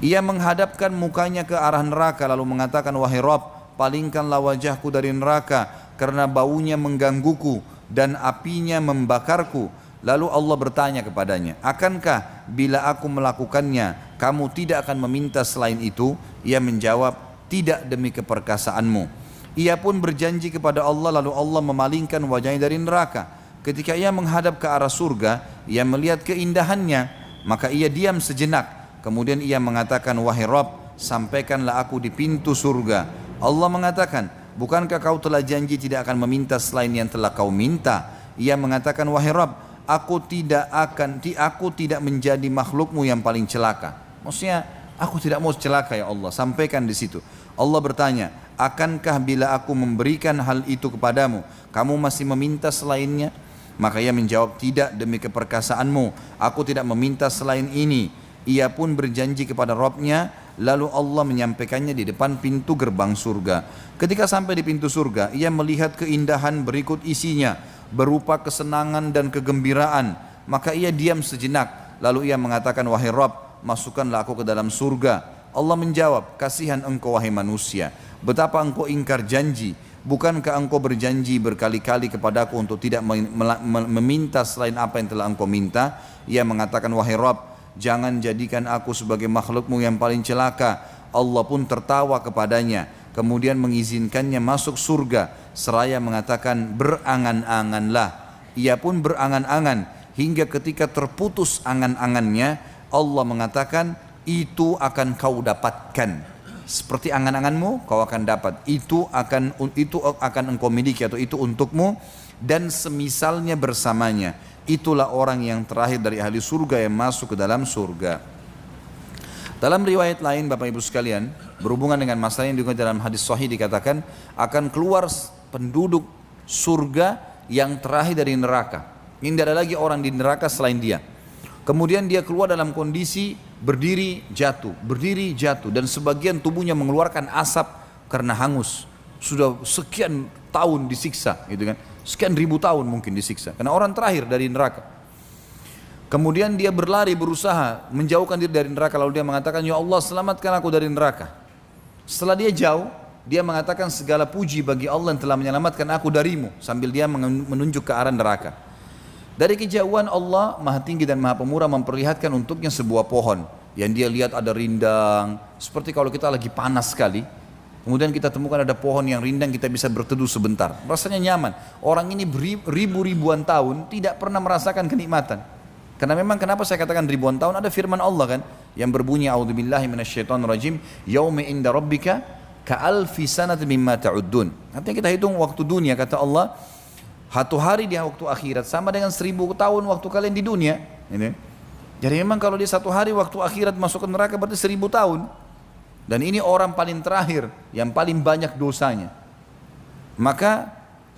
Ia menghadapkan mukanya ke arah neraka lalu mengatakan, wahai Rabb, palingkanlah wajahku dari neraka, karena baunya menggangguku dan apinya membakarku. Lalu Allah bertanya kepadanya, akankah bila aku melakukannya kamu tidak akan meminta selain itu? Ia menjawab, tidak demi keperkasaanmu. Ia pun berjanji kepada Allah, lalu Allah memalingkan wajahnya dari neraka. Ketika ia menghadap ke arah surga, ia melihat keindahannya, maka ia diam sejenak. Kemudian ia mengatakan, wahai Rabb, sampaikanlah aku di pintu surga. Allah mengatakan, bukankah kau telah janji tidak akan meminta selain yang telah kau minta? Ia mengatakan, wahai Rabb, aku tidak menjadi makhlukmu yang paling celaka. Maksudnya, aku tidak mau celaka ya Allah, sampaikan di situ. Allah bertanya, akankah bila aku memberikan hal itu kepadamu, kamu masih meminta selainnya? Maka ia menjawab, tidak demi keperkasaanmu, aku tidak meminta selain ini. Ia pun berjanji kepada Rabbnya, lalu Allah menyampaikannya di depan pintu gerbang surga. Ketika sampai di pintu surga, ia melihat keindahan berikut isinya, berupa kesenangan dan kegembiraan. Maka ia diam sejenak, lalu ia mengatakan, wahai Rabb, masukkanlah aku ke dalam surga. Allah menjawab, kasihan engkau wahai manusia, betapa engkau ingkar janji. Bukankah engkau berjanji berkali-kali kepadaku untuk tidak meminta selain apa yang telah engkau minta? Ia mengatakan, wahai Rabb, jangan jadikan aku sebagai makhlukmu yang paling celaka. Allah pun tertawa kepadanya, kemudian mengizinkannya masuk surga, seraya mengatakan, berangan-anganlah. Ia pun berangan-angan, hingga ketika terputus angan-angannya, Allah mengatakan, itu akan kau dapatkan. Seperti angan-anganmu kau akan dapat. Itu akan engkau miliki atau itu untukmu. dan semisalnya bersamanya. Itulah orang yang terakhir dari ahli surga yang masuk ke dalam surga. Dalam riwayat lain Bapak Ibu sekalian, berhubungan dengan masalah yang dikutip dalam hadis sahih dikatakan akan keluar penduduk surga yang terakhir dari neraka. Ini tidak ada lagi orang di neraka selain dia. Kemudian dia keluar dalam kondisi berdiri jatuh dan sebagian tubuhnya mengeluarkan asap karena hangus. Sudah sekian tahun disiksa gitu kan. Sekian ribu tahun mungkin disiksa karena orang terakhir dari neraka. Kemudian dia berlari berusaha menjauhkan diri dari neraka, lalu dia mengatakan, ya Allah selamatkan aku dari neraka. Setelah dia jauh, dia mengatakan segala puji bagi Allah yang telah menyelamatkan aku darimu, sambil dia menunjuk ke arah neraka. Dari kejauhan Allah Maha Tinggi dan Maha Pemurah memperlihatkan untuknya sebuah pohon yang dia lihat ada rindang, seperti kalau kita lagi panas sekali. Kemudian kita temukan ada pohon yang rindang, kita bisa berteduh sebentar. Rasanya nyaman. Orang ini ribuan tahun tidak pernah merasakan kenikmatan. Karena memang kenapa saya katakan ribuan tahun, ada firman Allah kan yang berbunyi a'udzubillahi minasyaitonirrajim yauma inda rabbika ka'alfi sanat mimma ta'uddun. Artinya kita hitung waktu dunia, kata Allah, satu hari di waktu akhirat sama dengan 1000 tahun waktu kalian di dunia. Ini. Jadi memang kalau dia satu hari waktu akhirat masuk ke neraka berarti 1000 tahun. Dan ini orang paling terakhir yang paling banyak dosanya. Maka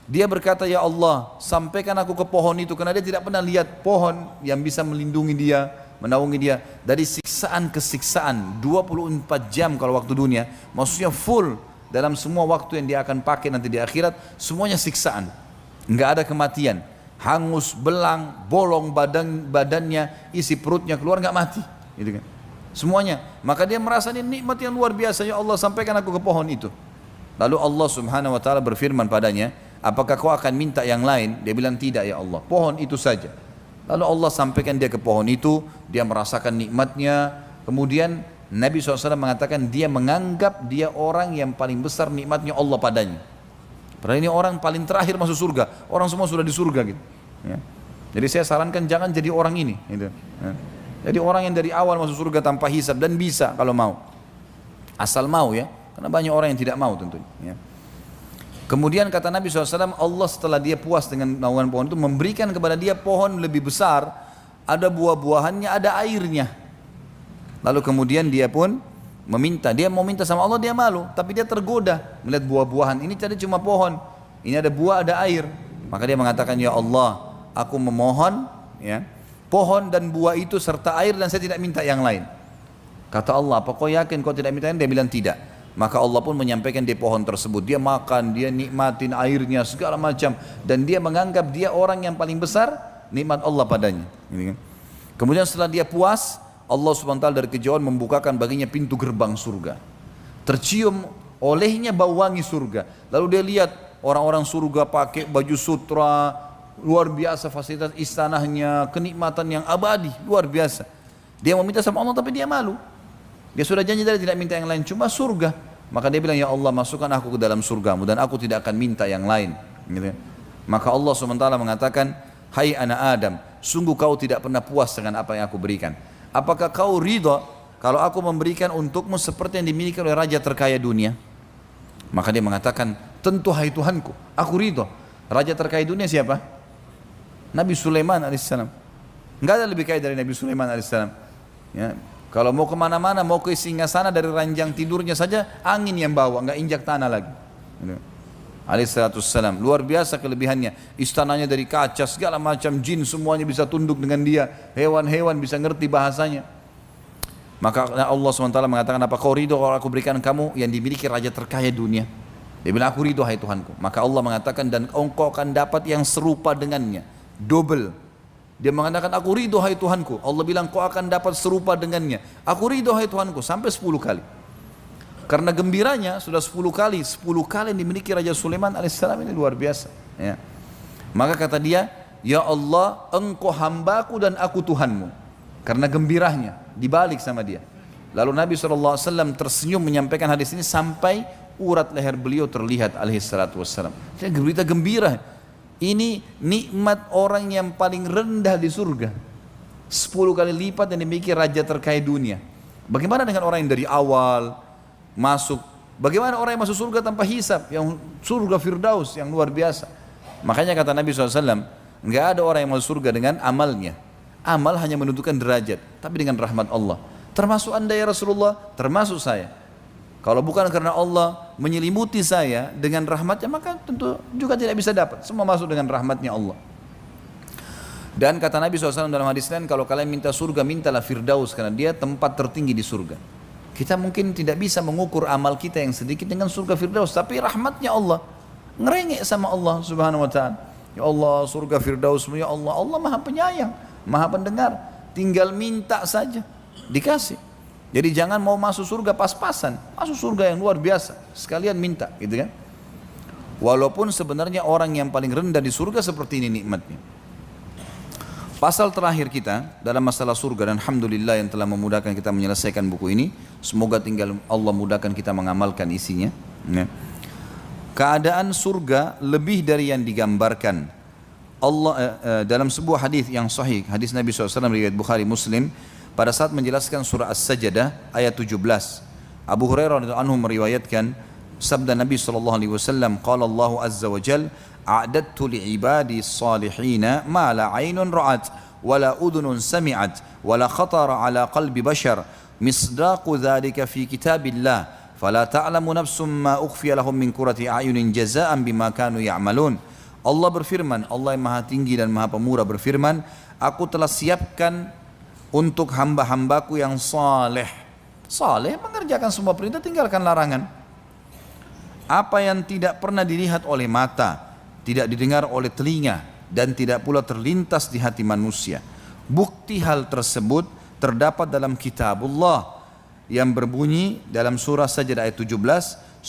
dia berkata, ya Allah sampaikan aku ke pohon itu, karena dia tidak pernah lihat pohon yang bisa melindungi dia, menaungi dia dari siksaan ke siksaan 24 jam kalau waktu dunia, maksudnya full dalam semua waktu yang dia akan pakai nanti di akhirat, semuanya siksaan, nggak ada kematian, hangus, belang, bolong badannya, isi perutnya keluar nggak mati, gitu kan, semuanya. Maka dia merasa ini nikmat yang luar biasa, ya Allah sampaikan aku ke pohon itu. Lalu Allah subhanahu wa ta'ala berfirman padanya, apakah kau akan minta yang lain? Dia bilang tidak ya Allah, pohon itu saja. Lalu Allah sampaikan dia ke pohon itu, dia merasakan nikmatnya. Kemudian Nabi SAW mengatakan dia menganggap dia orang yang paling besar nikmatnya Allah padanya. Padahal ini orang paling terakhir masuk surga, orang semua sudah di surga gitu. Ya. Jadi saya sarankan jangan jadi orang ini. Gitu. Ya. Jadi orang yang dari awal masuk surga tanpa hisab, dan bisa kalau mau, asal mau ya, karena banyak orang yang tidak mau tentunya. Ya. Kemudian kata Nabi SAW, Allah setelah dia puas dengan naungan pohon itu memberikan kepada dia pohon lebih besar, ada buah-buahannya, ada airnya. Lalu kemudian dia pun meminta, dia mau minta sama Allah, dia malu, tapi dia tergoda melihat buah-buahan. Ini tadi cuma pohon, ini ada buah, ada air. Maka dia mengatakan, ya Allah aku memohon ya, pohon dan buah itu serta air, dan saya tidak minta yang lain. Kata Allah, apa kau yakin kau tidak minta yang lain? Dia bilang tidak. Maka Allah pun menyampaikan di pohon tersebut, dia makan, dia nikmatin airnya segala macam, dan dia menganggap dia orang yang paling besar nikmat Allah padanya. Kemudian setelah dia puas, Allah SWT dari kejauhan membukakan baginya pintu gerbang surga, tercium olehnya bau wangi surga. Lalu dia lihat orang-orang surga pakai baju sutra, luar biasa fasilitas istanahnya, kenikmatan yang abadi, luar biasa. Dia meminta sama Allah tapi dia malu. Dia sudah janji tadi tidak minta yang lain, cuma surga. Maka dia bilang, ya Allah masukkan aku ke dalam surgamu dan aku tidak akan minta yang lain. Gitu. Maka Allah SWT mengatakan, hai anak Adam, sungguh kau tidak pernah puas dengan apa yang aku berikan. Apakah kau ridha kalau aku memberikan untukmu seperti yang dimiliki oleh raja terkaya dunia? Maka dia mengatakan, tentu hai Tuhanku, aku ridha. Raja terkaya dunia siapa? Nabi Sulaiman alaihissalam. Enggak ada lebih kaya dari Nabi Sulaiman alaihissalam. Ya. Kalau mau kemana-mana, mau ke singgasana, dari ranjang tidurnya saja angin yang bawa, enggak injak tanah lagi. Alaihissalam, luar biasa kelebihannya. Istananya dari kaca, segala macam jin semuanya bisa tunduk dengan dia. Hewan-hewan bisa ngerti bahasanya. Maka Allah SWT mengatakan, apa kau ridho kalau aku berikan kamu yang dimiliki raja terkaya dunia? Dia bilang, aku ridho hai Tuhanku. Maka Allah mengatakan, dan engkau akan dapat yang serupa dengannya, double. Dia mengatakan, aku ridho hai Tuhanku. Allah bilang, kau akan dapat serupa dengannya. Aku ridho hai Tuhanku, sampai 10 kali. Karena gembiranya sudah 10 kali. 10 kali yang dimiliki Raja Sulaiman alaihissalam, ini luar biasa. Ya. Maka kata dia, ya Allah engkau hambaku dan aku Tuhanmu. Karena gembiranya dibalik sama dia. Lalu Nabi SAW tersenyum menyampaikan hadis ini sampai urat leher beliau terlihat alaihissalam. Dia berita gembira. Ini nikmat orang yang paling rendah di surga, 10 kali lipat yang dimiliki raja terkaya dunia. Bagaimana dengan orang yang dari awal masuk? Bagaimana orang yang masuk surga tanpa hisab, yang surga Firdaus yang luar biasa? Makanya kata Nabi SAW, nggak ada orang yang masuk surga dengan amalnya. Amal hanya menentukan derajat, tapi dengan rahmat Allah. Termasuk anda ya Rasulullah, termasuk saya. Kalau bukan karena Allah menyelimuti saya dengan rahmatnya, maka tentu juga tidak bisa dapat. Semua masuk dengan rahmatnya Allah. Dan kata Nabi SAW dalam hadis lain, kalau kalian minta surga, mintalah Firdaus, karena dia tempat tertinggi di surga. Kita mungkin tidak bisa mengukur amal kita yang sedikit dengan surga Firdaus, tapi rahmatnya Allah. Ngerengek sama Allah Subhanahu Wa Ta'ala. Ya Allah, surga Firdaus, ya Allah, Allah maha penyayang, maha pendengar. Tinggal minta saja, dikasih. Jadi jangan mau masuk surga pas-pasan, masuk surga yang luar biasa, sekalian minta, gitu kan? Walaupun sebenarnya orang yang paling rendah di surga seperti ini nikmatnya. Pasal terakhir kita dalam masalah surga, dan alhamdulillah yang telah memudahkan kita menyelesaikan buku ini. Semoga tinggal Allah mudahkan kita mengamalkan isinya. Ya. Keadaan surga lebih dari yang digambarkan. Allah dalam sebuah hadis yang sahih, hadis Nabi SAW riwayat Bukhari Muslim, pada saat menjelaskan surah As-Sajdah ayat 17, Abu Hurairah radhiyallahu anhu meriwayatkan sabda Nabi SAW, qala Allah azza wa jal, a'dadtu li'ibadi salihina ma la 'ainun ra'at wa la udhunun sami'at wa la khatara 'ala qalbi bashar misdaqu dhalika fi kitabillah fala ta'lamu nafsum ma ukhfiya lahum min qurrati a'yunin jazaa'an bima kanu ya'malun. Allah berfirman, Allah yang maha tinggi dan maha pemurah berfirman, aku telah siapkan untuk hamba-hambaku yang saleh. Saleh mengerjakan semua perintah, tinggalkan larangan. Apa yang tidak pernah dilihat oleh mata, tidak didengar oleh telinga, dan tidak pula terlintas di hati manusia. Bukti hal tersebut terdapat dalam kitabullah yang berbunyi dalam surah Sajdah ayat 17,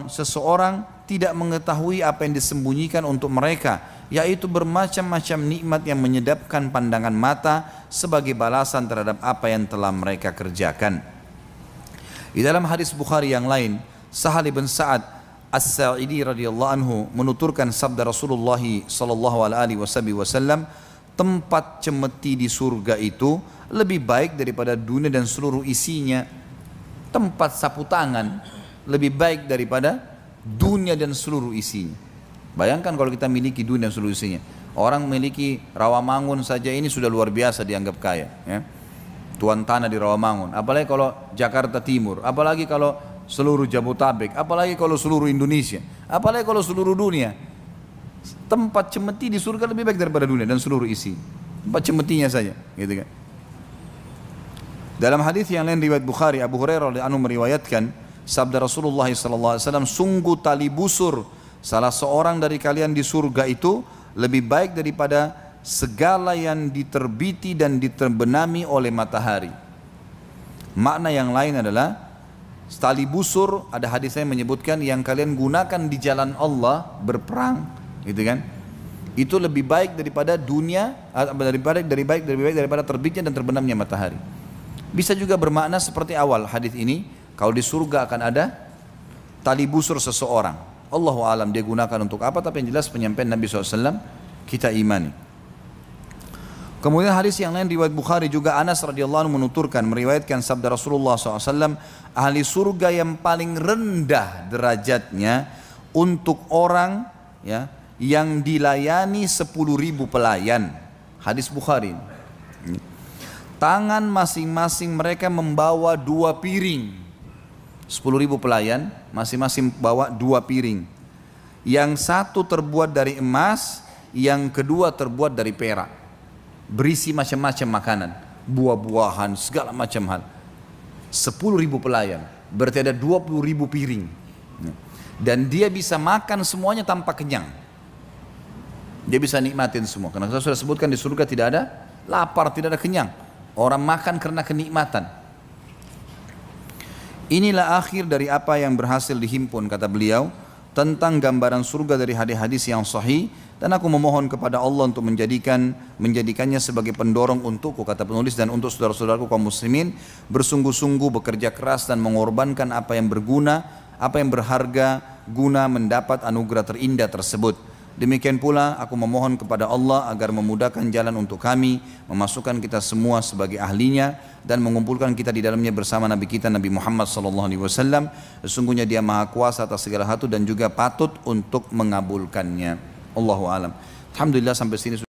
seseorang tidak mengetahui apa yang disembunyikan untuk mereka, yaitu bermacam-macam nikmat yang menyedapkan pandangan mata sebagai balasan terhadap apa yang telah mereka kerjakan. Di dalam hadis Bukhari yang lain, Sahal bin Sa'ad As-Sa'idi radhiyallahu anhu menuturkan sabda Rasulullah sallallahu alaihi wasallam, tempat cemeti di surga itu lebih baik daripada dunia dan seluruh isinya. Tempat sapu tangan lebih baik daripada dunia dan seluruh isinya. Bayangkan kalau kita miliki dunia dan seluruh isinya. Orang memiliki Rawamangun saja ini sudah luar biasa dianggap kaya, ya. Tuan tanah di Rawamangun. Apalagi kalau Jakarta Timur, apalagi kalau seluruh Jabodetabek, apalagi kalau seluruh Indonesia, apalagi kalau seluruh dunia. Tempat cemeti di surga lebih baik daripada dunia dan seluruh isi. Tempat cemetinya saja, gitu kan. Dalam hadis yang lain riwayat Bukhari, Abu Hurairah radhiyallahu anhu meriwayatkan sabda Rasulullah SAW, sungguh tali busur salah seorang dari kalian di surga itu lebih baik daripada segala yang diterbiti dan diterbenami oleh matahari. Makna yang lain adalah tali busur, ada hadis yang menyebutkan yang kalian gunakan di jalan Allah berperang, gitu kan? Itu lebih baik daripada dunia, daripada terbitnya dan terbenamnya matahari. Bisa juga bermakna seperti awal hadis ini, kalau di surga akan ada tali busur seseorang. Allahu alam dia gunakan untuk apa, tapi yang jelas penyampaian Nabi SAW kita imani. Kemudian hadis yang lain riwayat Bukhari juga, Anas radhiyallahu anhu menuturkan, meriwayatkan sabda Rasulullah SAW, ahli surga yang paling rendah derajatnya untuk orang, ya, yang dilayani 10.000 pelayan. Hadis Bukhari. Tangan masing-masing mereka membawa 2 piring. 10.000 pelayan masing-masing bawa 2 piring. Yang satu terbuat dari emas, yang kedua terbuat dari perak. Berisi macam-macam makanan, buah-buahan, segala macam hal. 10.000 pelayan, berarti ada 20.000 piring. Dan dia bisa makan semuanya tanpa kenyang. Dia bisa nikmatin semua. Karena saya sudah sebutkan di surga tidak ada lapar, tidak ada kenyang. Orang makan karena kenikmatan. Inilah akhir dari apa yang berhasil dihimpun, kata beliau, tentang gambaran surga dari hadis-hadis yang sahih, dan aku memohon kepada Allah untuk menjadikannya sebagai pendorong untukku, kata penulis, dan untuk saudara-saudaraku kaum muslimin, bersungguh-sungguh bekerja keras dan mengorbankan apa yang berguna, apa yang berharga, guna mendapat anugerah terindah tersebut. Demikian pula aku memohon kepada Allah agar memudahkan jalan untuk kami, memasukkan kita semua sebagai ahlinya, dan mengumpulkan kita di dalamnya bersama Nabi kita Nabi Muhammad SAW. Sesungguhnya dia maha kuasa atas segala hal dan juga patut untuk mengabulkannya. Allahu alam. Alhamdulillah sampai sini